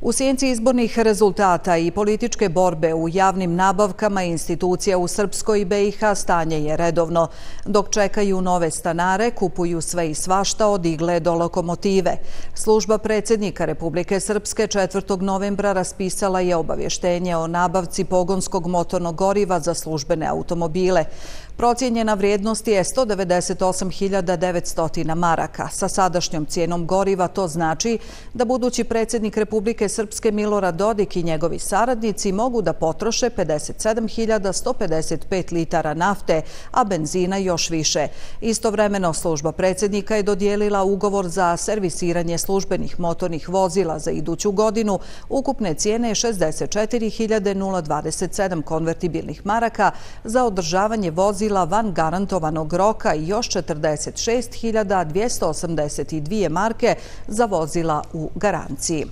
U sjenci izbornih rezultata i političke borbe u javnim nabavkama institucija u Srpskoj i BiH stanje je redovno. Dok čekaju nove stanare, kupuju sve i svašta od igle do lokomotive. Služba predsjednika Republike Srpske 4. novembra raspisala je obavještenje o nabavci pogonskog motornog goriva za službene automobile. Procijenjena vrijednost je 198.900 maraka. Sa sadašnjom cijenom goriva to znači da budući predsjednik Republike Srpske Milorad Dodik i njegovi saradnici mogu da potroše 57.155 litara nafte, a benzina još više. Istovremeno služba predsjednika je dodijelila ugovor za servisiranje službenih motornih vozila za iduću godinu. Ukupne cijene je 64.027 konvertibilnih maraka za održavanje vozila van garantovanog roka i još 46.282 marke za vozila u garanciji.